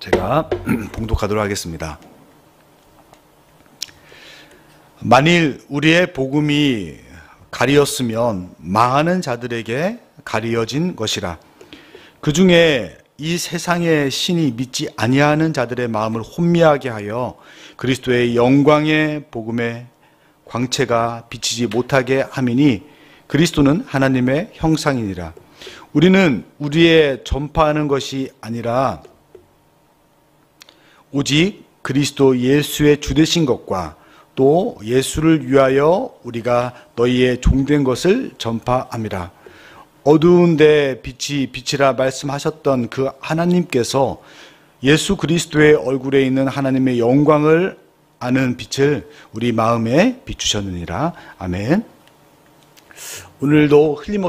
제가 봉독하도록 하겠습니다. 만일 우리의 복음이 가리었으면 망하는 자들에게 가리어진 것이라. 그 중에 이 세상의 신이 믿지 아니하는 자들의 마음을 혼미하게 하여 그리스도의 영광의 복음의 광채가 비치지 못하게 함이니 그리스도는 하나님의 형상이니라. 우리는 우리의 전파하는 것이 아니라 오직 그리스도 예수의 주되신 것과 또 예수를 위하여 우리가 너희의 종된 것을 전파함이라. 어두운데 빛이 빛이라 말씀하셨던 그 하나님께서 예수 그리스도의 얼굴에 있는 하나님의 영광을 아는 빛을 우리 마음에 비추셨느니라. 아멘. 오늘도 흔들림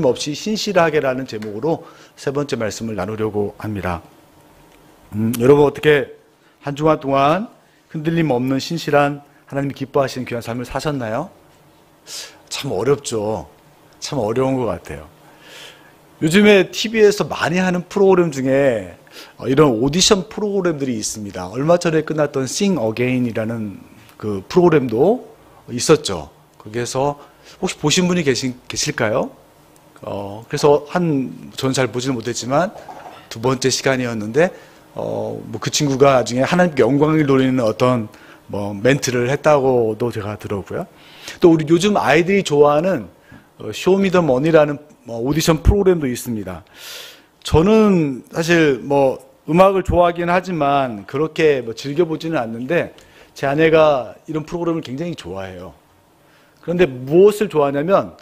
없이 신실하게라는 제목으로 세 번째 말씀을 나누려고 합니다. 여러분 어떻게 한 주간 동안 흔들림 없는 신실한 하나님이 기뻐하시는 귀한 삶을 사셨나요? 참 어렵죠. 참 어려운 것 같아요. 요즘에 TV에서 많이 하는 프로그램 중에 이런 오디션 프로그램들이 있습니다. 얼마 전에 끝났던 Sing Again이라는 그 프로그램도 있었죠. 거기에서 혹시 보신 분이 계실까요? 그래서 저는 잘 보지는 못했지만 두 번째 시간이었는데 그 친구가 나중에 하나님께 영광을 돌리는 어떤 멘트를 했다고도 제가 들었고요. 또 우리 요즘 아이들이 좋아하는 쇼미더머니라는 오디션 프로그램도 있습니다. 저는 사실 음악을 좋아하긴 하지만 그렇게 즐겨보지는 않는데 제 아내가 이런 프로그램을 굉장히 좋아해요. 그런데 무엇을 좋아하냐면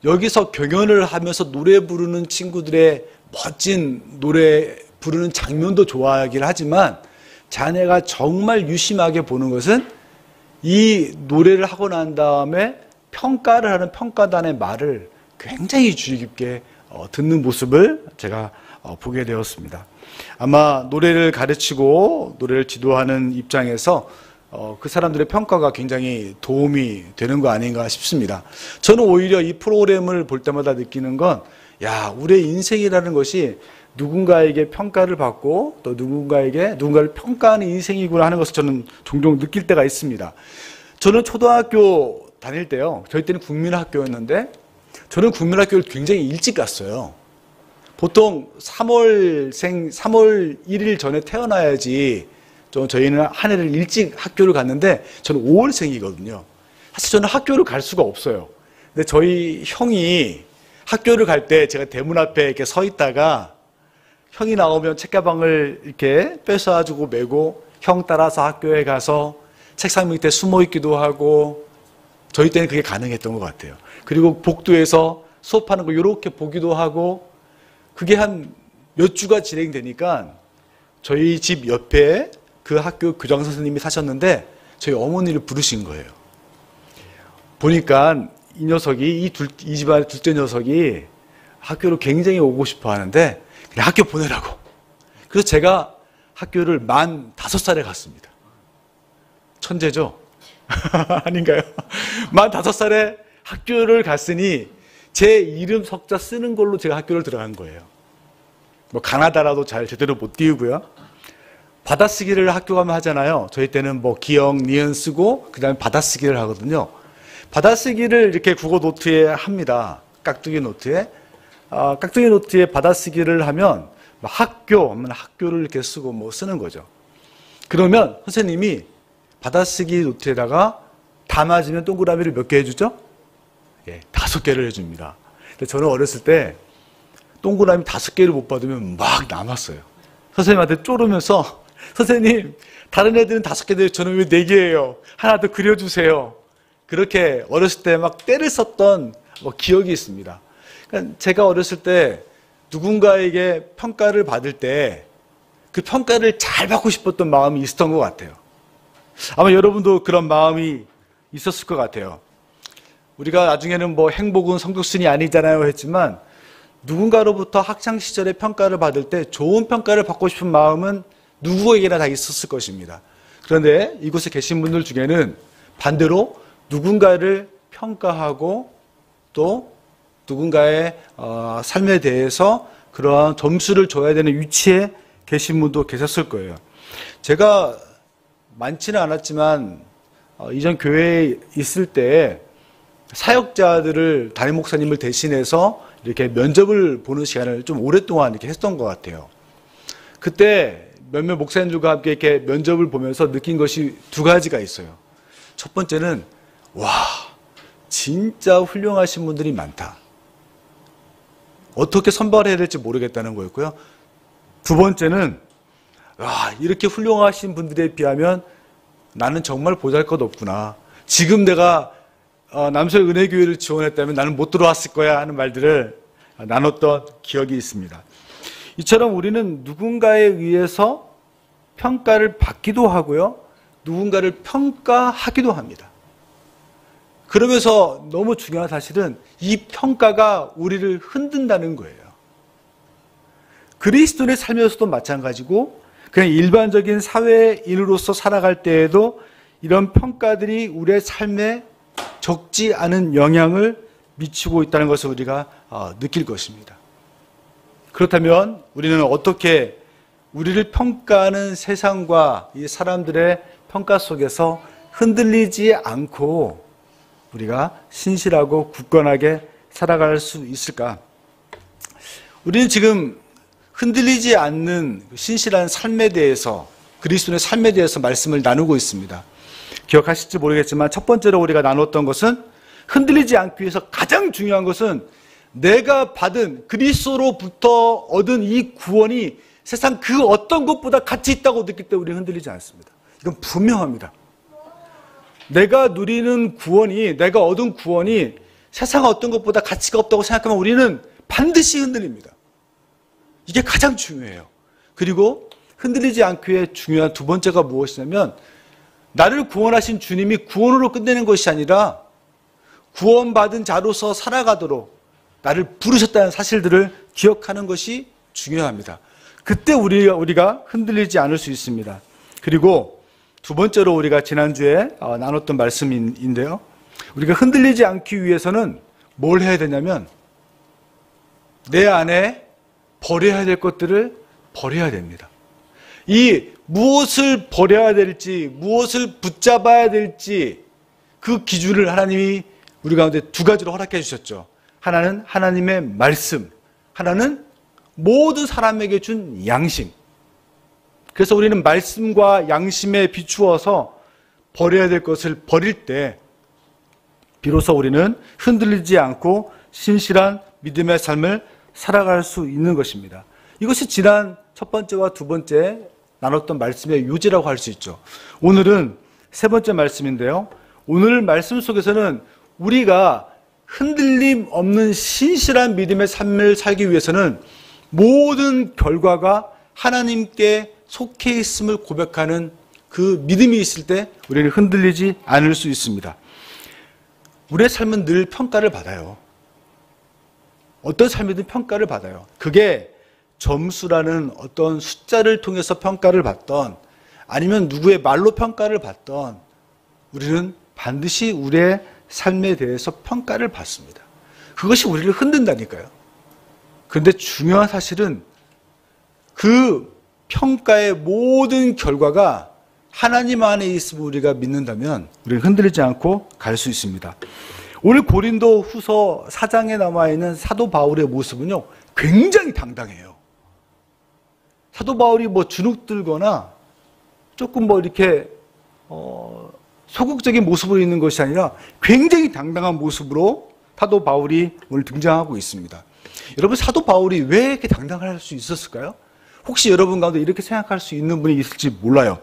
여기서 경연을 하면서 노래 부르는 친구들의 멋진 노래 부르는 장면도 좋아하긴 하지만 자네가 정말 유심하게 보는 것은 이 노래를 하고 난 다음에 평가를 하는 평가단의 말을 굉장히 주의 깊게 듣는 모습을 제가 보게 되었습니다. 아마 노래를 가르치고 노래를 지도하는 입장에서 그 사람들의 평가가 굉장히 도움이 되는 거 아닌가 싶습니다. 저는 오히려 이 프로그램을 볼 때마다 느끼는 건 우리의 인생이라는 것이 누군가에게 평가를 받고 또 누군가를 평가하는 인생이구나 하는 것을 저는 종종 느낄 때가 있습니다. 저는 초등학교 다닐 때요. 저희 때는 국민학교였는데 저는 국민학교를 굉장히 일찍 갔어요. 보통 3월 1일 전에 태어나야지 저희는 한 해를 일찍 학교를 갔는데 저는 5월생이거든요. 사실 저는 학교를 갈 수가 없어요. 근데 저희 형이 학교를 갈 때 제가 대문 앞에 이렇게 서 있다가 형이 나오면 책가방을 이렇게 뺏어가지고 메고 형 따라서 학교에 가서 책상 밑에 숨어 있기도 하고 저희 때는 그게 가능했던 것 같아요. 그리고 복도에서 수업하는 거 이렇게 보기도 하고 그게 한 몇 주가 진행되니까 저희 집 옆에 그 학교 교장 선생님이 사셨는데 저희 어머니를 부르신 거예요. 보니까 이 녀석이 이 집안의 둘째 녀석이 학교를 굉장히 오고 싶어 하는데 그냥 학교 보내라고. 그래서 제가 학교를 만 5살에 갔습니다. 천재죠? 아닌가요? 만 5살에 학교를 갔으니 제 이름 석자 쓰는 걸로 제가 학교를 들어간 거예요. 가나다라도 잘 제대로 못 띄우고요. 받아쓰기를 학교 가면 하잖아요. 저희 때는 기역, 니은 쓰고 그 다음에 받아쓰기를 하거든요. 받아쓰기를 이렇게 국어 노트에 합니다. 깍두기 노트에. 깍두기 노트에 받아쓰기를 하면 학교를 이렇게 쓰고 쓰는 거죠. 그러면 선생님이 받아쓰기 노트에다가 다 맞으면 동그라미를 몇 개 해주죠? 5개를 해줍니다. 근데 저는 어렸을 때 동그라미 5개를 못 받으면 막 남았어요. 선생님한테 쪼르면서 선생님 다른 애들은 5개인데 저는 왜 4개예요? 하나 더 그려주세요. 그렇게 어렸을 때 막 때를 썼던 기억이 있습니다. 그러니까 제가 어렸을 때 누군가에게 평가를 받을 때 그 평가를 잘 받고 싶었던 마음이 있었던 것 같아요. 아마 여러분도 그런 마음이 있었을 것 같아요. 우리가 나중에는 행복은 성적순이 아니잖아요 했지만 누군가로부터 학창시절에 평가를 받을 때 좋은 평가를 받고 싶은 마음은 누구에게나 다 있었을 것입니다. 그런데 이곳에 계신 분들 중에는 반대로 누군가를 평가하고 또 누군가의 삶에 대해서 그러한 점수를 줘야 되는 위치에 계신 분도 계셨을 거예요. 제가 많지는 않았지만 이전 교회에 있을 때 사역자들을 담임 목사님을 대신해서 이렇게 면접을 보는 시간을 좀 오랫동안 이렇게 했던 것 같아요. 그때 몇몇 목사님들과 함께 이렇게 면접을 보면서 느낀 것이 두 가지가 있어요. 첫 번째는 와, 진짜 훌륭하신 분들이 많다. 어떻게 선발해야 될지 모르겠다는 거였고요. 두 번째는 와, 이렇게 훌륭하신 분들에 비하면 나는 정말 보잘것없구나. 지금 내가 남서울 은혜교회를 지원했다면 나는 못 들어왔을 거야 하는 말들을 나눴던 기억이 있습니다. 이처럼 우리는 누군가에 의해서 평가를 받기도 하고요. 누군가를 평가하기도 합니다. 그러면서 너무 중요한 사실은 이 평가가 우리를 흔든다는 거예요. 그리스도인의 삶에서도 마찬가지고 그냥 일반적인 사회인으로서 살아갈 때에도 이런 평가들이 우리의 삶에 적지 않은 영향을 미치고 있다는 것을 우리가 느낄 것입니다. 그렇다면 우리는 어떻게 우리를 평가하는 세상과 이 사람들의 평가 속에서 흔들리지 않고 우리가 신실하고 굳건하게 살아갈 수 있을까? 우리는 지금 흔들리지 않는 신실한 삶에 대해서, 그리스도의 삶에 대해서 말씀을 나누고 있습니다. 기억하실지 모르겠지만 첫 번째로 우리가 나눴던 것은 흔들리지 않기 위해서 가장 중요한 것은 내가 받은 그리스도로부터 얻은 이 구원이 세상 그 어떤 것보다 가치 있다고 느낄 때 우리는 흔들리지 않습니다. 이건 분명합니다. 내가 누리는 구원이, 내가 얻은 구원이 세상 어떤 것보다 가치가 없다고 생각하면 우리는 반드시 흔들립니다. 이게 가장 중요해요. 그리고 흔들리지 않기 위해 중요한 두 번째가 무엇이냐면 나를 구원하신 주님이 구원으로 끝내는 것이 아니라 구원받은 자로서 살아가도록 나를 부르셨다는 사실들을 기억하는 것이 중요합니다. 그때 우리가 흔들리지 않을 수 있습니다. 그리고 두 번째로 우리가 지난주에 나눴던 말씀인데요. 우리가 흔들리지 않기 위해서는 뭘 해야 되냐면 내 안에 버려야 될 것들을 버려야 됩니다. 이 무엇을 버려야 될지, 무엇을 붙잡아야 될지 그 기준을 하나님이 우리 가운데 두 가지로 허락해 주셨죠. 하나는 하나님의 말씀, 하나는 모든 사람에게 준 양심. 그래서 우리는 말씀과 양심에 비추어서 버려야 될 것을 버릴 때 비로소 우리는 흔들리지 않고 신실한 믿음의 삶을 살아갈 수 있는 것입니다. 이것이 지난 첫 번째와 두 번째 나눴던 말씀의 요지라고 할 수 있죠. 오늘은 세 번째 말씀인데요. 오늘 말씀 속에서는 우리가 흔들림 없는 신실한 믿음의 삶을 살기 위해서는 모든 결과가 하나님께 속해 있음을 고백하는 그 믿음이 있을 때 우리는 흔들리지 않을 수 있습니다. 우리의 삶은 늘 평가를 받아요. 어떤 삶이든 평가를 받아요. 그게 점수라는 어떤 숫자를 통해서 평가를 받던 아니면 누구의 말로 평가를 받던 우리는 반드시 우리의 삶에 대해서 평가를 받습니다. 그것이 우리를 흔든다니까요. 그런데 중요한 사실은 그 평가의 모든 결과가 하나님 안에 있음을 우리가 믿는다면 우리는 흔들리지 않고 갈 수 있습니다. 오늘 고린도 후서 4장에 남아있는 사도 바울의 모습은요, 굉장히 당당해요. 사도 바울이 주눅 들거나 조금 이렇게, 소극적인 모습으로 있는 것이 아니라 굉장히 당당한 모습으로 사도 바울이 오늘 등장하고 있습니다. 여러분, 사도 바울이 왜 이렇게 당당할 수 있었을까요? 혹시 여러분 가운데 이렇게 생각할 수 있는 분이 있을지 몰라요.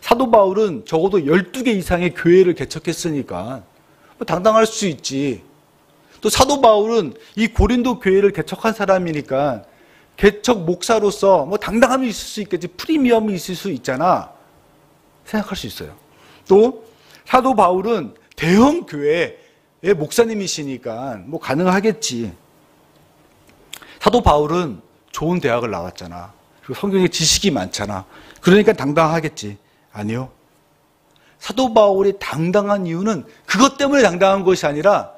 사도 바울은 적어도 12개 이상의 교회를 개척했으니까 당당할 수 있지. 또 사도 바울은 이 고린도 교회를 개척한 사람이니까 개척 목사로서 당당함이 있을 수 있겠지, 프리미엄이 있을 수 있잖아 생각할 수 있어요. 또 사도 바울은 대형 교회의 목사님이시니까 가능하겠지. 사도 바울은 좋은 대학을 나왔잖아. 그리고 성경에 지식이 많잖아. 그러니까 당당하겠지. 아니요. 사도 바울이 당당한 이유는 그것 때문에 당당한 것이 아니라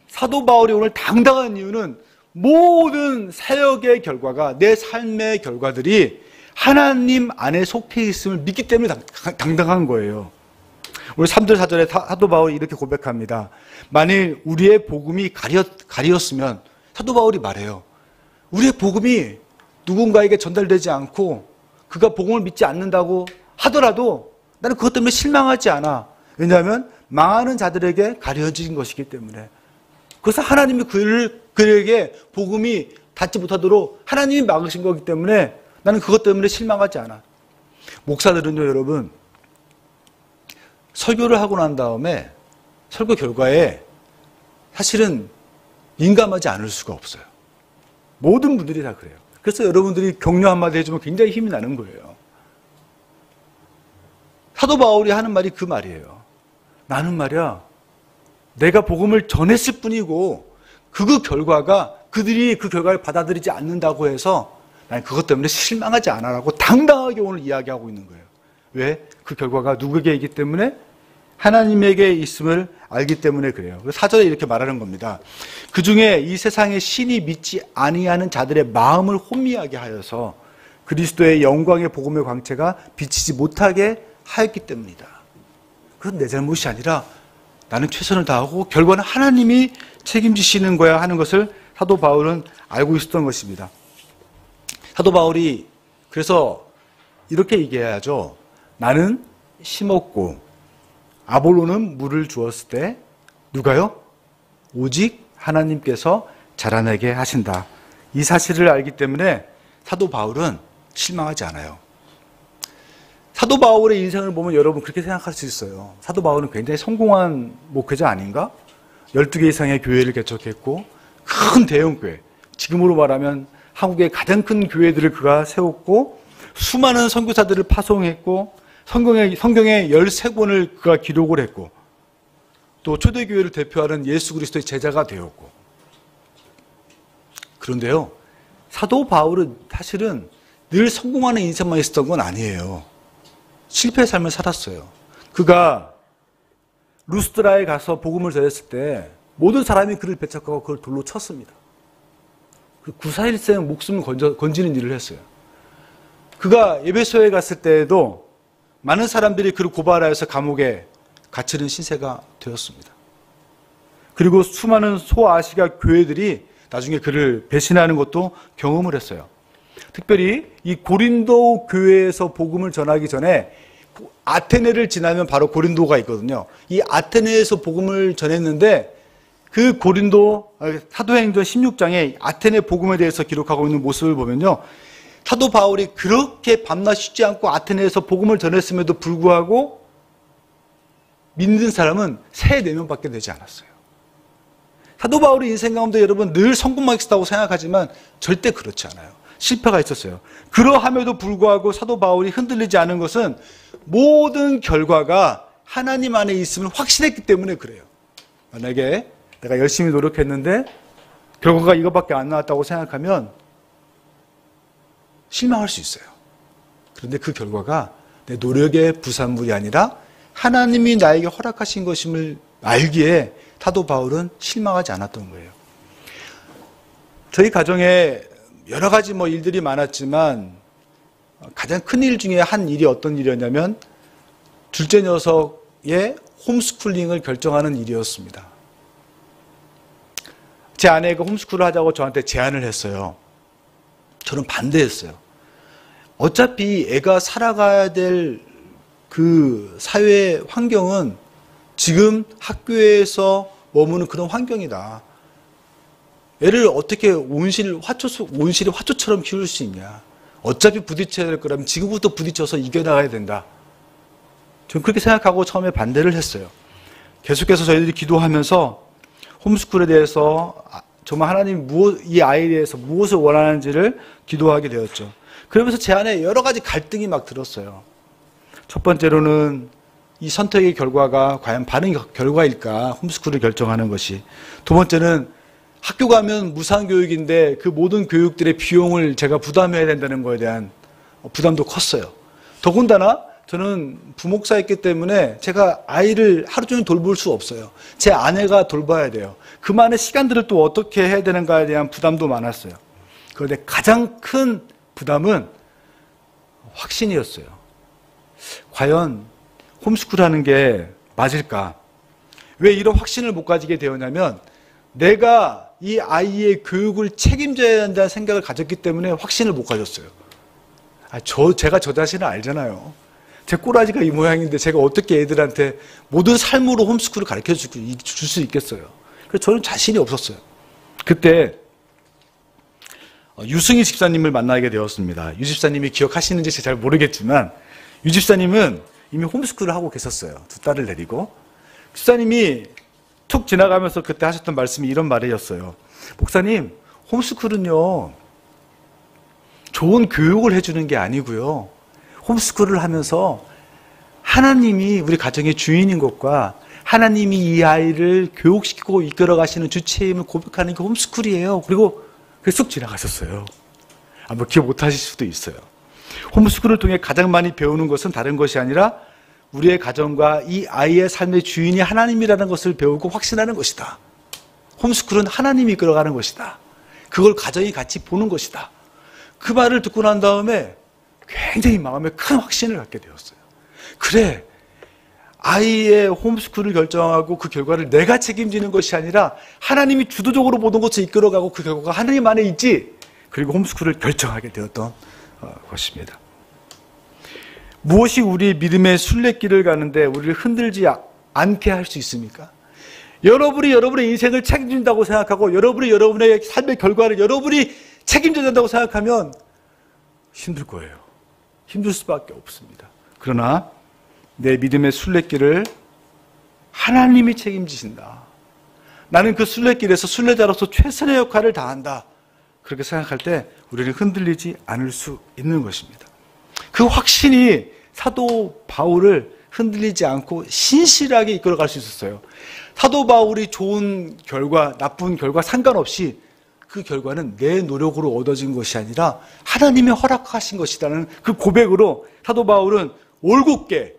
사도 바울이 오늘 당당한 이유는 모든 사역의 결과가, 내 삶의 결과들이 하나님 안에 속해 있음을 믿기 때문에 당당한 거예요. 우리 3절 4절에 사도 바울이 이렇게 고백합니다. 만일 우리의 복음이 가리었으면, 사도 바울이 말해요. 우리의 복음이 누군가에게 전달되지 않고 그가 복음을 믿지 않는다고 하더라도 나는 그것 때문에 실망하지 않아. 왜냐하면 망하는 자들에게 가려진 것이기 때문에. 그래서 하나님이 그에게 복음이 닿지 못하도록 하나님이 막으신 거기 때문에 나는 그것 때문에 실망하지 않아. 목사들은요, 여러분, 설교를 하고 난 다음에 설교 결과에 사실은 민감하지 않을 수가 없어요. 모든 분들이 다 그래요. 그래서 여러분들이 격려 한마디 해주면 굉장히 힘이 나는 거예요. 사도 바울이 하는 말이 그 말이에요. 나는 말이야, 내가 복음을 전했을 뿐이고 그 결과가 그들이 그 결과를 받아들이지 않는다고 해서 난 그것 때문에 실망하지 않아라고 당당하게 오늘 이야기하고 있는 거예요. 왜? 그 결과가 누구에게 있기 때문에? 하나님에게 있음을 알기 때문에 그래요. 그래서 4절에 이렇게 말하는 겁니다. 그 중에 이 세상에 신이 믿지 아니하는 자들의 마음을 혼미하게 하여서 그리스도의 영광의 복음의 광채가 비치지 못하게 하였기 때문이다. 그건 내 잘못이 아니라 나는 최선을 다하고 결과는 하나님이 책임지시는 거야 하는 것을 사도 바울은 알고 있었던 것입니다. 사도 바울이 그래서 이렇게 얘기해야죠. 나는 심었고 아볼로는 물을 주었을 때 누가요? 오직 하나님께서 자라나게 하신다. 이 사실을 알기 때문에 사도 바울은 실망하지 않아요. 사도 바울의 인생을 보면 여러분 그렇게 생각할 수 있어요. 사도 바울은 굉장히 성공한 목회자 아닌가? 12개 이상의 교회를 개척했고 큰 대형교회, 지금으로 말하면 한국의 가장 큰 교회들을 그가 세웠고 수많은 선교사들을 파송했고 성경의 13권을 그가 기록을 했고 또 초대교회를 대표하는 예수 그리스도의 제자가 되었고. 그런데요, 사도 바울은 사실은 늘 성공하는 인생만 있었던 건 아니에요. 실패의 삶을 살았어요. 그가 루스드라에 가서 복음을 전했을 때 모든 사람이 그를 배척하고 그를 돌로 쳤습니다. 구사일생 목숨을 건지는 일을 했어요. 그가 에베소에 갔을 때에도 많은 사람들이 그를 고발하여서 감옥에 갇히는 신세가 되었습니다. 그리고 수많은 소아시아 교회들이 나중에 그를 배신하는 것도 경험을 했어요. 특별히 이 고린도 교회에서 복음을 전하기 전에 아테네를 지나면 바로 고린도가 있거든요. 이 아테네에서 복음을 전했는데 그 고린도 사도행전 16장에 아테네 복음에 대해서 기록하고 있는 모습을 보면요, 사도 바울이 그렇게 밤낮 쉬지 않고 아테네에서 복음을 전했음에도 불구하고 믿는 사람은 3-4명밖에 되지 않았어요. 사도 바울의 인생 가운데 여러분 늘 성공만 있었다고 생각하지만 절대 그렇지 않아요. 실패가 있었어요. 그러함에도 불구하고 사도 바울이 흔들리지 않은 것은 모든 결과가 하나님 안에 있음을 확신했기 때문에 그래요. 만약에 내가 열심히 노력했는데 결과가 이것밖에 안 나왔다고 생각하면 실망할 수 있어요. 그런데 그 결과가 내 노력의 부산물이 아니라 하나님이 나에게 허락하신 것임을 알기에 사도 바울은 실망하지 않았던 거예요. 저희 가정에 여러 가지 일들이 많았지만 가장 큰 일 중에 한 일이 어떤 일이었냐면 둘째 녀석의 홈스쿨링을 결정하는 일이었습니다. 제 아내가 홈스쿨을 하자고 저한테 제안을 했어요. 저는 반대했어요. 어차피 애가 살아가야 될 그 사회 환경은 지금 학교에서 머무는 그런 환경이다. 애를 어떻게 온실이 화초처럼 키울 수 있냐. 어차피 부딪혀야 될 거라면 지금부터 부딪혀서 이겨나가야 된다. 저는 그렇게 생각하고 처음에 반대를 했어요. 계속해서 저희들이 기도하면서 홈스쿨에 대해서 정말 하나님이 이 아이에 대해서 무엇을 원하는지를 기도하게 되었죠. 그러면서 제 안에 여러 가지 갈등이 막 들었어요. 첫 번째로는 이 선택의 결과가 과연 바른 결과일까, 홈스쿨을 결정하는 것이. 두 번째는 학교 가면 무상교육인데 그 모든 교육들의 비용을 제가 부담해야 된다는 것에 대한 부담도 컸어요. 더군다나 저는 부목사였기 때문에 제가 아이를 하루 종일 돌볼 수 없어요. 제 아내가 돌봐야 돼요. 그 많은 시간들을 또 어떻게 해야 되는가에 대한 부담도 많았어요. 그런데 가장 큰 부담은 확신이었어요. 과연 홈스쿨하는 게 맞을까? 왜 이런 확신을 못 가지게 되었냐면 내가 이 아이의 교육을 책임져야 한다는 생각을 가졌기 때문에 확신을 못 가졌어요. 제가 저 자신을 알잖아요. 제 꼬라지가 이 모양인데 제가 어떻게 애들한테 모든 삶으로 홈스쿨을 가르쳐 줄 수 있겠어요. 그래서 저는 자신이 없었어요. 그때 유승희 집사님을 만나게 되었습니다. 유 집사님이 기억하시는지 잘 모르겠지만 유 집사님은 이미 홈스쿨을 하고 계셨어요. 두 딸을 데리고. 집사님이 툭 지나가면서 그때 하셨던 말씀이 이런 말이었어요. 목사님, 홈스쿨은요 좋은 교육을 해주는 게 아니고요, 홈스쿨을 하면서 하나님이 우리 가정의 주인인 것과 하나님이 이 아이를 교육시키고 이끌어 가시는 주체임을 고백하는 게 홈스쿨이에요. 그리고 그게 쑥 지나가셨어요. 아마 기억 못 하실 수도 있어요. 홈스쿨을 통해 가장 많이 배우는 것은 다른 것이 아니라 우리의 가정과 이 아이의 삶의 주인이 하나님이라는 것을 배우고 확신하는 것이다. 홈스쿨은 하나님이 이끌어가는 것이다. 그걸 가정이 같이 보는 것이다. 그 말을 듣고 난 다음에 굉장히 마음에 큰 확신을 갖게 되었어요. 그래, 아이의 홈스쿨을 결정하고 그 결과를 내가 책임지는 것이 아니라 하나님이 주도적으로 모든 것을 이끌어가고 그 결과가 하나님 안에 있지. 그리고 홈스쿨을 결정하게 되었던 것입니다. 무엇이 우리 믿음의 순례길을 가는데 우리를 흔들지 않게 할 수 있습니까? 여러분이 여러분의 인생을 책임진다고 생각하고 여러분이 여러분의 삶의 결과를 여러분이 책임져야 된다고 생각하면 힘들 거예요. 힘들 수밖에 없습니다. 그러나 내 믿음의 순례길을 하나님이 책임지신다. 나는 그 순례길에서 순례자로서 최선의 역할을 다한다. 그렇게 생각할 때 우리는 흔들리지 않을 수 있는 것입니다. 그 확신이 사도 바울을 흔들리지 않고 신실하게 이끌어갈 수 있었어요. 사도 바울이 좋은 결과, 나쁜 결과 상관없이 그 결과는 내 노력으로 얻어진 것이 아니라 하나님이 허락하신 것이라는 그 고백으로 사도 바울은 올곧게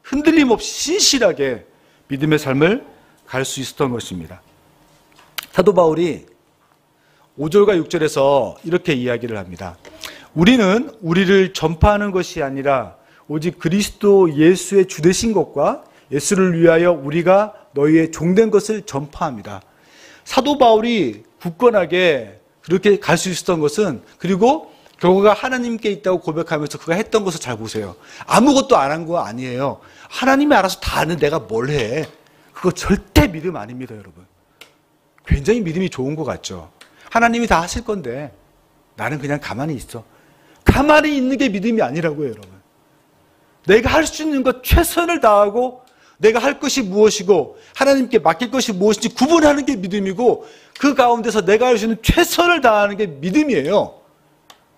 흔들림 없이 신실하게 믿음의 삶을 갈 수 있었던 것입니다. 사도 바울이 5절과 6절에서 이렇게 이야기를 합니다. 우리는 우리를 전파하는 것이 아니라 오직 그리스도 예수의 주되신 것과 예수를 위하여 우리가 너희의 종된 것을 전파합니다. 사도 바울이 굳건하게 그렇게 갈 수 있었던 것은, 그리고 결과가 하나님께 있다고 고백하면서 그가 했던 것을 잘 보세요. 아무것도 안 한 거 아니에요. 하나님이 알아서 다 아는 내가 뭘 해. 그거 절대 믿음 아닙니다, 여러분. 굉장히 믿음이 좋은 것 같죠. 하나님이 다 하실 건데 나는 그냥 가만히 있어. 가만히 있는 게 믿음이 아니라고요, 여러분. 내가 할 수 있는 것 최선을 다하고 내가 할 것이 무엇이고 하나님께 맡길 것이 무엇인지 구분하는 게 믿음이고, 그 가운데서 내가 할 수 있는 최선을 다하는 게 믿음이에요.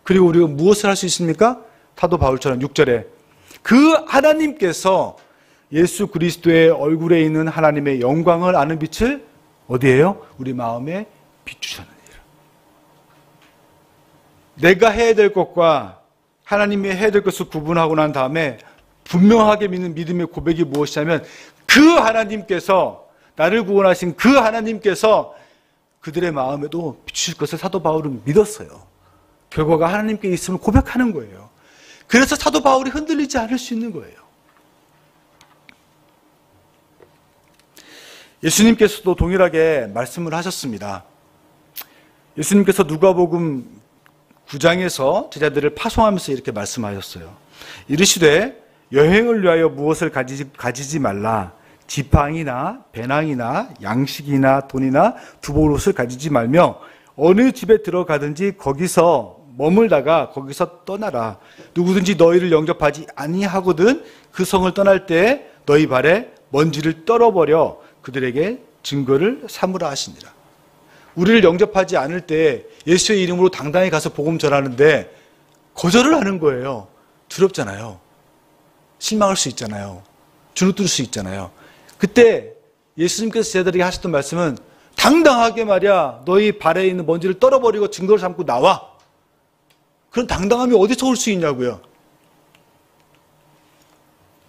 그리고 우리가 무엇을 할 수 있습니까? 사도 바울처럼 6절에 그 하나님께서 예수 그리스도의 얼굴에 있는 하나님의 영광을 아는 빛을 어디에요? 우리 마음에 비추셨느니라. 내가 해야 될 것과 하나님이 해야 될 것을 구분하고 난 다음에 분명하게 믿는 믿음의 고백이 무엇이냐면, 그 하나님께서, 나를 구원하신 그 하나님께서 그들의 마음에도 비추실 것을 사도 바울은 믿었어요. 결과가 하나님께 있음을 고백하는 거예요. 그래서 사도 바울이 흔들리지 않을 수 있는 거예요. 예수님께서도 동일하게 말씀을 하셨습니다. 예수님께서 누가복음 9장에서 제자들을 파송하면서 이렇게 말씀하셨어요. 이르시되 여행을 위하여 무엇을 가지지 말라. 지팡이나 배낭이나 양식이나 돈이나 두볼옷을 가지지 말며 어느 집에 들어가든지 거기서 머물다가 거기서 떠나라. 누구든지 너희를 영접하지 아니하거든 그 성을 떠날 때 너희 발에 먼지를 떨어버려 그들에게 증거를 삼으라 하시니라. 우리를 영접하지 않을 때 예수의 이름으로 당당히 가서 복음 전하는데 거절을 하는 거예요. 두렵잖아요. 실망할 수 있잖아요. 주눅들 수 있잖아요. 그때 예수님께서 제자들에게 하셨던 말씀은 당당하게 말이야, 너희 발에 있는 먼지를 떨어버리고 증거를 삼고 나와. 그런 당당함이 어디서 올 수 있냐고요.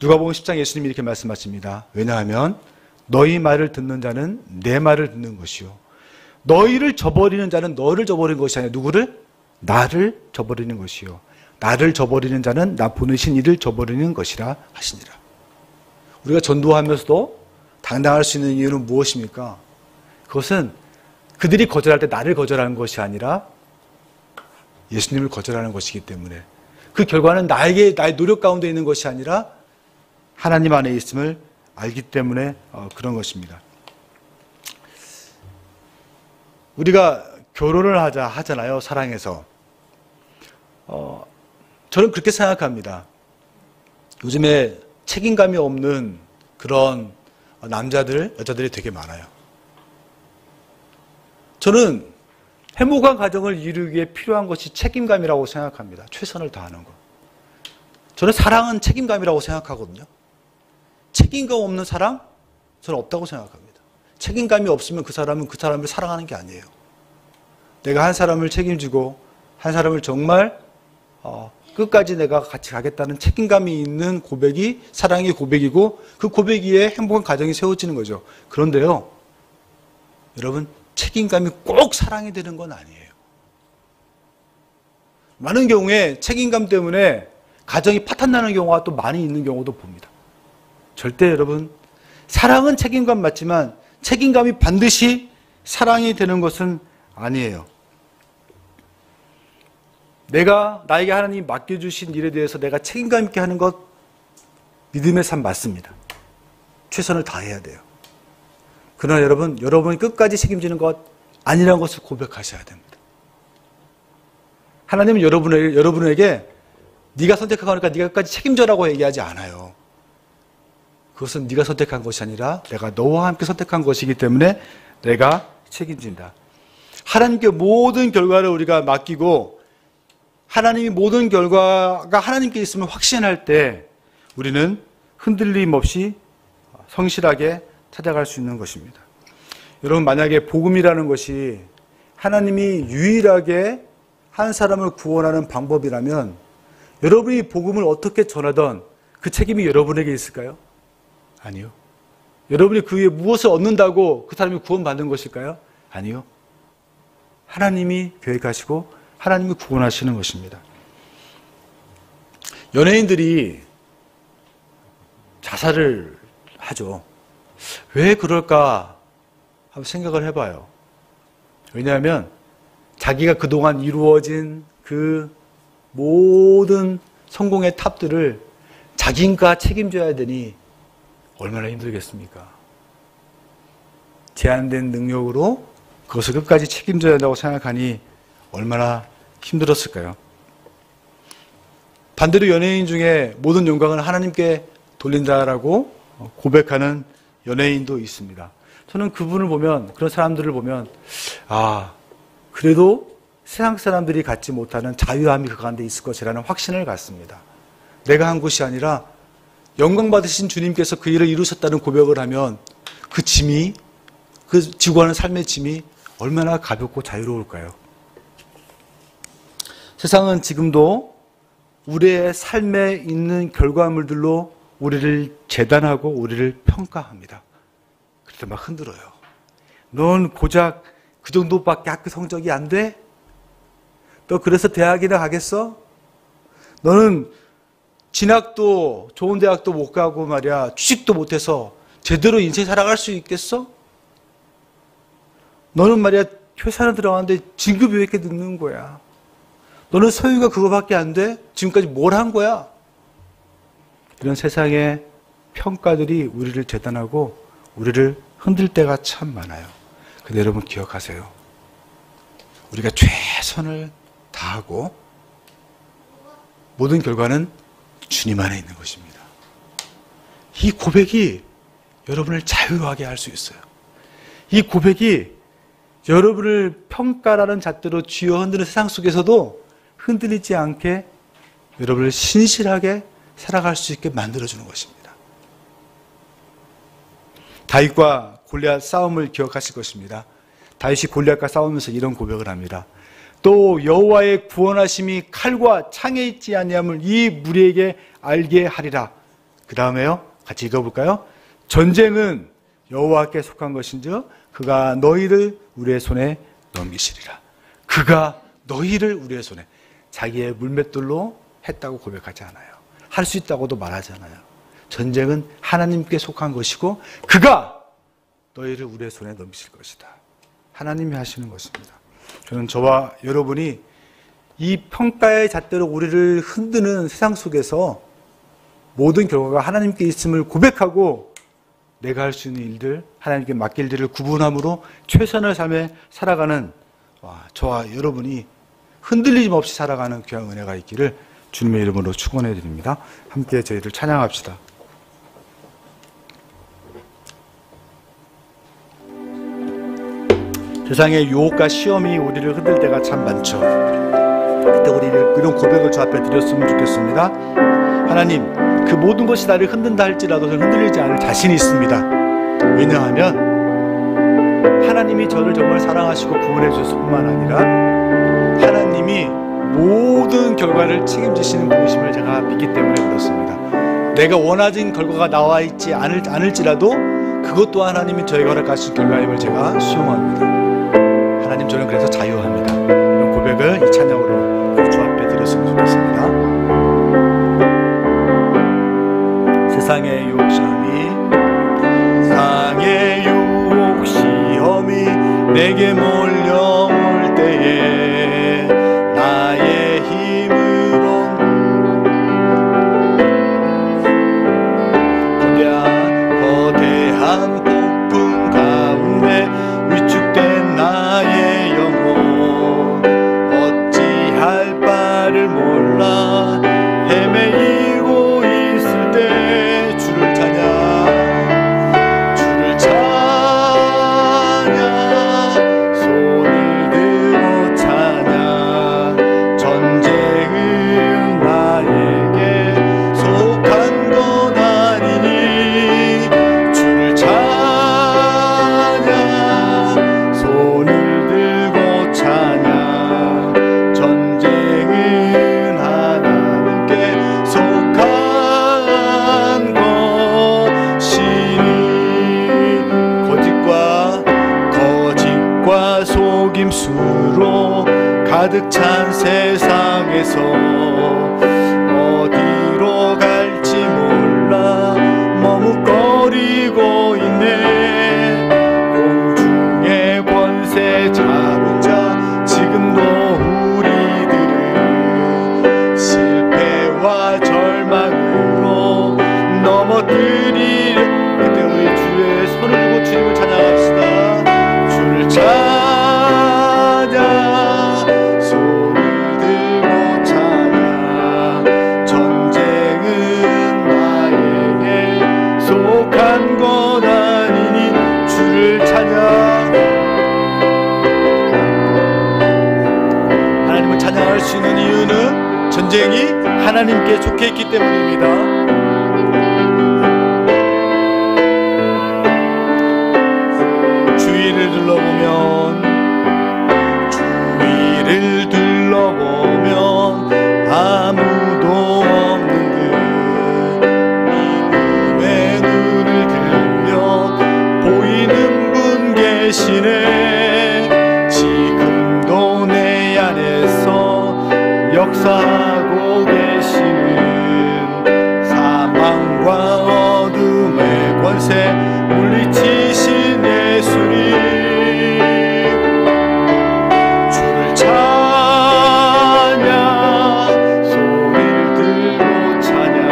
누가복음 10장 예수님이 이렇게 말씀하십니다. 왜냐하면 너희 말을 듣는 자는 내 말을 듣는 것이요, 너희를 저버리는 자는 너를 저버리는 것이 아니라 누구를? 나를 저버리는 것이요, 나를 저버리는 자는 나 보내신 이를 저버리는 것이라 하시니라. 우리가 전도하면서도 당당할 수 있는 이유는 무엇입니까? 그것은 그들이 거절할 때 나를 거절하는 것이 아니라 예수님을 거절하는 것이기 때문에, 그 결과는 나의 노력 가운데 있는 것이 아니라 하나님 안에 있음을 알기 때문에 그런 것입니다. 우리가 결혼을 하잖아요. 사랑해서. 저는 그렇게 생각합니다. 요즘에 책임감이 없는 그런 남자들, 여자들이 되게 많아요. 저는 행복한 가정을 이루기 위해 필요한 것이 책임감이라고 생각합니다. 최선을 다하는 것. 저는 사랑은 책임감이라고 생각하거든요. 책임감 없는 사랑? 저는 없다고 생각합니다. 책임감이 없으면 그 사람은 그 사람을 사랑하는 게 아니에요. 내가 한 사람을 책임지고 한 사람을 정말 끝까지 내가 같이 가겠다는 책임감이 있는 고백이 사랑의 고백이고, 그 고백 위에 행복한 가정이 세워지는 거죠. 그런데요, 여러분, 책임감이 꼭 사랑이 되는 건 아니에요. 많은 경우에 책임감 때문에 가정이 파탄나는 경우가 또 많이 있는 경우도 봅니다. 절대 여러분, 사랑은 책임감 맞지만 책임감이 반드시 사랑이 되는 것은 아니에요. 나에게 하나님이 맡겨주신 일에 대해서 내가 책임감 있게 하는 것, 믿음의 삶 맞습니다. 최선을 다해야 돼요. 그러나 여러분이 끝까지 책임지는 것 아니라는 것을 고백하셔야 됩니다. 하나님은 여러분에게 네가 선택한 거니까 네가 끝까지 책임져라고 얘기하지 않아요. 그것은 네가 선택한 것이 아니라 내가 너와 함께 선택한 것이기 때문에 내가 책임진다. 하나님께 모든 결과를 우리가 맡기고, 하나님이 모든 결과가 하나님께 있음을 확신할 때 우리는 흔들림 없이 성실하게 찾아갈 수 있는 것입니다. 여러분, 만약에 복음이라는 것이 하나님이 유일하게 한 사람을 구원하는 방법이라면 여러분이 복음을 어떻게 전하던 그 책임이 여러분에게 있을까요? 아니요. 여러분이 그 위에 무엇을 얻는다고 그 사람이 구원받는 것일까요? 아니요. 하나님이 계획하시고 하나님이 구원하시는 것입니다. 연예인들이 자살을 하죠. 왜 그럴까 한번 생각을 해봐요. 왜냐하면 자기가 그동안 이루어진 그 모든 성공의 탑들을 자기가 책임져야 되니 얼마나 힘들겠습니까? 제한된 능력으로 그것을 끝까지 책임져야 한다고 생각하니 얼마나 힘들었을까요? 반대로 연예인 중에 모든 영광을 하나님께 돌린다라고 고백하는 연예인도 있습니다. 저는 그분을 보면, 그런 사람들을 보면, 그래도 세상 사람들이 갖지 못하는 자유함이 그 가운데 있을 것이라는 확신을 갖습니다. 내가 한 것이 아니라 영광 받으신 주님께서 그 일을 이루셨다는 고백을 하면 그 짐이, 그 지고 가는 삶의 짐이 얼마나 가볍고 자유로울까요? 세상은 지금도 우리의 삶에 있는 결과물들로 우리를 재단하고 우리를 평가합니다. 그래서 막 흔들어요. 넌 고작 그 정도밖에 학교 성적이 안 돼? 너 그래서 대학이나 가겠어? 너는 진학도 좋은 대학도 못 가고 말이야, 취직도 못해서 제대로 인생 살아갈 수 있겠어? 너는 말이야, 회사는 들어갔는데 진급이 왜 이렇게 늦는 거야? 너는 소유가 그거밖에 안 돼? 지금까지 뭘 한 거야? 이런 세상의 평가들이 우리를 재단하고 우리를 흔들 때가 참 많아요. 근데 여러분 기억하세요. 우리가 최선을 다하고 모든 결과는 주님 안에 있는 것입니다. 이 고백이 여러분을 자유하게 할 수 있어요. 이 고백이 여러분을 평가라는 잣대로 쥐어 흔드는 세상 속에서도 흔들리지 않게 여러분을 신실하게 살아갈 수 있게 만들어주는 것입니다. 다윗과 골리앗 싸움을 기억하실 것입니다. 다윗이 골리앗과 싸우면서 이런 고백을 합니다. 또 여호와의 구원하심이 칼과 창에 있지 아니함을 이 무리에게 알게 하리라. 그 다음에요, 같이 읽어볼까요? 전쟁은 여호와께 속한 것인즉 그가 너희를 우리의 손에 넘기시리라. 그가 너희를 우리의 손에, 자기의 물맷돌로 했다고 고백하지 않아요. 할 수 있다고도 말하지 않아요. 전쟁은 하나님께 속한 것이고 그가 너희를 우리의 손에 넘기실 것이다. 하나님이 하시는 것입니다. 저는 저와 여러분이 이 평가의 잣대로 우리를 흔드는 세상 속에서 모든 결과가 하나님께 있음을 고백하고 내가 할 수 있는 일들, 하나님께 맡길 일을 구분함으로 최선을 삶에 살아가는 저와 여러분이 흔들림 없이 살아가는 귀한 은혜가 있기를 주님의 이름으로 축원해 드립니다. 함께 저희를 찬양합시다. 세상의 유혹과 시험이 우리를 흔들 때가 참 많죠. 그때 우리는 이런 고백을 주 앞에 드렸으면 좋겠습니다. 하나님, 그 모든 것이 나를 흔든다 할지라도 저는 흔들리지 않을 자신이 있습니다. 왜냐하면 하나님이 저를 정말 사랑하시고 구원해 주셨을 뿐만 아니라 하나님이 모든 결과를 책임지시는 분이심을 제가 믿기 때문에 그렇습니다. 내가 원하는 결과가 나와 있지 않을지라도 그것도 하나님이 저에게 허락하신 결과임을 제가 수용합니다. 하나님, 저는 그래서 자유합니다. 이런 고백을 이 찬양으로 주 앞에 드렸으면 좋겠습니다. 세상의 유혹 시험이 내게 몰려올 때에 나의 힘으로 거대한 폭풍 가운데 위축된 나의 영혼 어찌할 바를 몰라 헤매이고 있을 때 주를 찬양 손을 들고 찬양 전쟁은 나에게 속한 것 아니니 주를 찬양 손을 들고 찬양 전쟁은 하나님께 속한 것이니 거짓과 속임수로 가득 찬 세상에서 어디로 갈지 몰라 머뭇거리고 있네. 공중의 권세 잡은 자 지금도 우리들은 실패와 절망으로 넘어뜨리려 그때 우리 주의 손을 들고 주님을 찬양합시다. 주를 찬양 손을 들고 찬양 전쟁은 나에게 속한 것 아니니 주를 찬양. 하나님을 찬양할 수 있는 이유는 전쟁이 하나님께 속해 있기 때문입니다. 주위를 둘러보면 아무도 없는 듯 믿음의 눈을 들면 보이는 분 계시네. 지금도 내 안에서 역사하고 계시는 사망과 어둠의 권세 물리치신 예수님 주를 찬양 손을 들고 찬양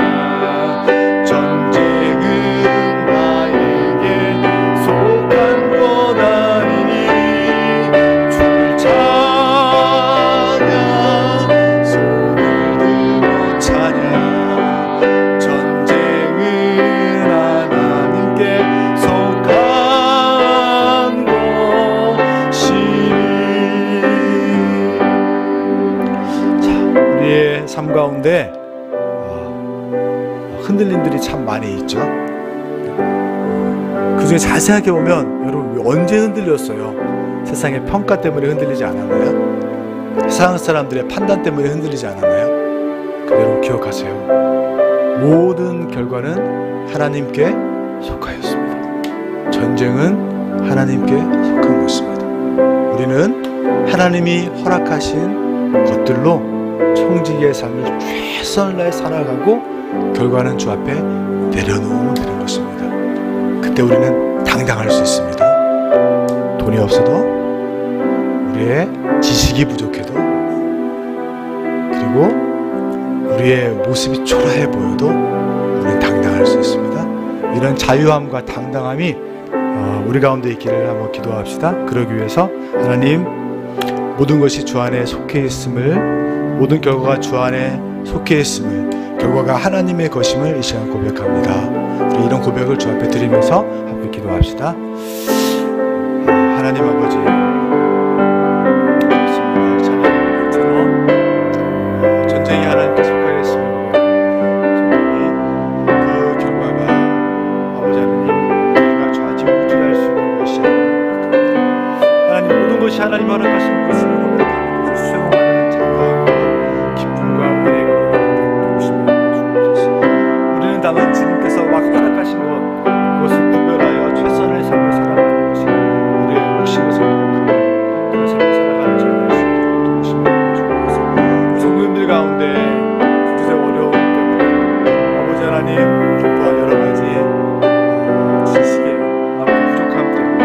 전쟁은 나에게 속한 것 아니니 주를 찬양 손을 들고 찬양 전쟁은 하나님께 속한 것이니. 자, 우리의 삶 가운데 흔들림들이 참 많이 있죠. 그 중에 자세하게 보면 여러분 언제 흔들렸어요? 세상의 평가 때문에 흔들리지 않았나요? 세상 사람들의 판단 때문에 흔들리지 않았나요? 여러분 기억하세요. 모든 결과는 하나님께 속하였습니다. 전쟁은 하나님께 속한 것입니다. 우리는 하나님이 허락하신 것들로 청지기의 삶을 최선을 다해 살아가고 결과는 주 앞에 내려놓으면 되는 것입니다. 그때 우리는 당당할 수 있습니다. 돈이 없어도, 우리의 지식이 부족해도, 그리고 우리의 모습이 초라해 보여도 우리는 당당할 수 있습니다. 이런 자유함과 당당함이 우리 가운데 있기를 한번 기도합시다. 그러기 위해서 하나님, 모든 것이 주 안에 속해 있음을, 모든 결과가 주 안에 속해 있음을, 결과가 하나님의 것임을 이 시간 고백합니다. 우리 이런 고백을 주 앞에 드리면서 함께 기도합시다. 하나님 아버지, 전쟁이 하나님께 속하여 있음을, 그 결과가 아버지 하나님, 우리가 좌지우지할 수 있는 것이 아닙니까? 하나님, 모든 것이 하나님 허락하신 것을 고백하면서 수용하는 자유함과 기쁨과 은혜가 주옵소서. 우리는 다만 주님께서 막 허락하신 것, 그것을 구별하여 최선의 삶을 살아가는 것이 우리의 몫이고 성공입니다. 그 삶을 살아가는 자를 수 있도록 도우시면 주옵소서. 성도님들 가운데 주제 어려움 때문에 아버지 하나님, 또한 여러 가지 지식의 부족함 때문에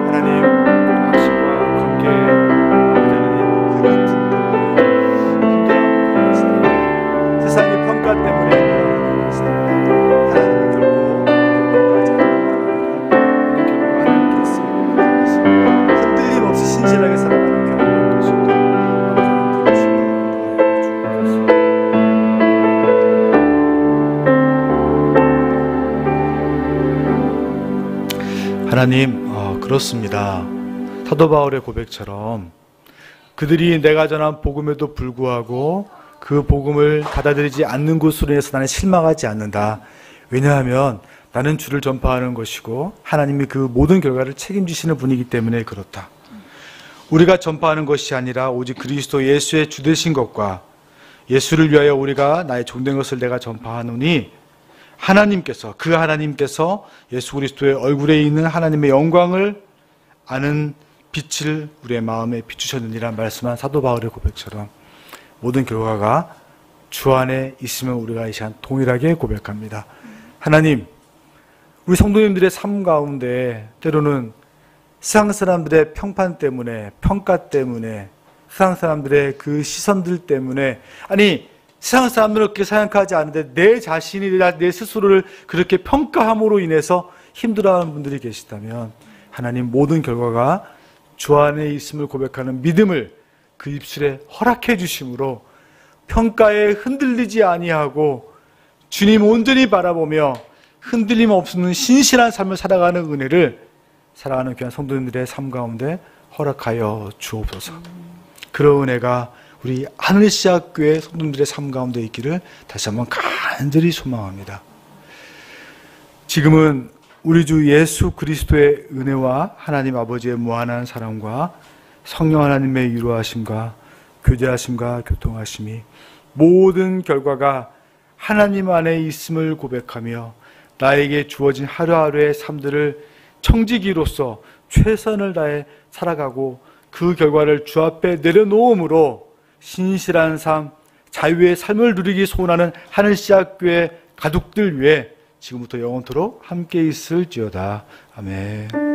하나님, 학식과 관계, 아버지 하나님, 그 같은 힘들어하고 있습니다. 세상의 평가 때문에 힘들어하고 있습니다. 하나님은 결코 평가하지 않는 모든 결과가 하나님께 있습니다. 흔들림 없이 신실하게 살아가는 결과가 될 수 있도록 아버지 하나님 도우시며 주옵소서. 하나님, 그렇습니다. 사도 바울의 고백처럼 그들이 내가 전한 복음에도 불구하고 그 복음을 받아들이지 않는 것으로 인해서 나는 실망하지 않는다. 왜냐하면 나는 주를 전파하는 것이고 하나님이 그 모든 결과를 책임지시는 분이기 때문에 그렇다. 우리가 전파하는 것이 아니라 오직 그리스도 예수의 주 되신 것과 예수를 위하여 우리가 나의 종된 것을 내가 전파하노니 하나님께서, 그 하나님께서 예수 그리스도의 얼굴에 있는 하나님의 영광을 아는 빛을 우리의 마음에 비추셨느니라 말씀한 사도 바울의 고백처럼 모든 결과가 주 안에 있으면 우리가 이 시간 동일하게 고백합니다. 하나님, 우리 성도님들의 삶 가운데 때로는 세상 사람들의 평판 때문에, 평가 때문에, 세상 사람들의 그 시선들 때문에, 아니 세상 사람들은 그렇게 생각하지 않는데 내 자신이, 내 스스로를 그렇게 평가함으로 인해서 힘들어하는 분들이 계시다면 하나님, 모든 결과가 주 안에 있음을 고백하는 믿음을 그 입술에 허락해 주심으로 평가에 흔들리지 아니하고 주님 온전히 바라보며 흔들림 없는 신실한 삶을 살아가는 은혜를 살아가는 귀한 성도님들의 삶 가운데 허락하여 주옵소서. 그런 은혜가 우리 하늘시학교회 성도님들의 삶 가운데 있기를 다시 한번 간절히 소망합니다. 지금은 우리 주 예수 그리스도의 은혜와 하나님 아버지의 무한한 사랑과 성령 하나님의 위로하심과 교제하심과 교통하심이 모든 결과가 하나님 안에 있음을 고백하며 나에게 주어진 하루하루의 삶들을 청지기로서 최선을 다해 살아가고 그 결과를 주 앞에 내려놓음으로 신실한 삶, 자유의 삶을 누리기 소원하는 하늘시학교의 가족들 위해 지금부터 영원토록 함께 있을지어다. 아멘.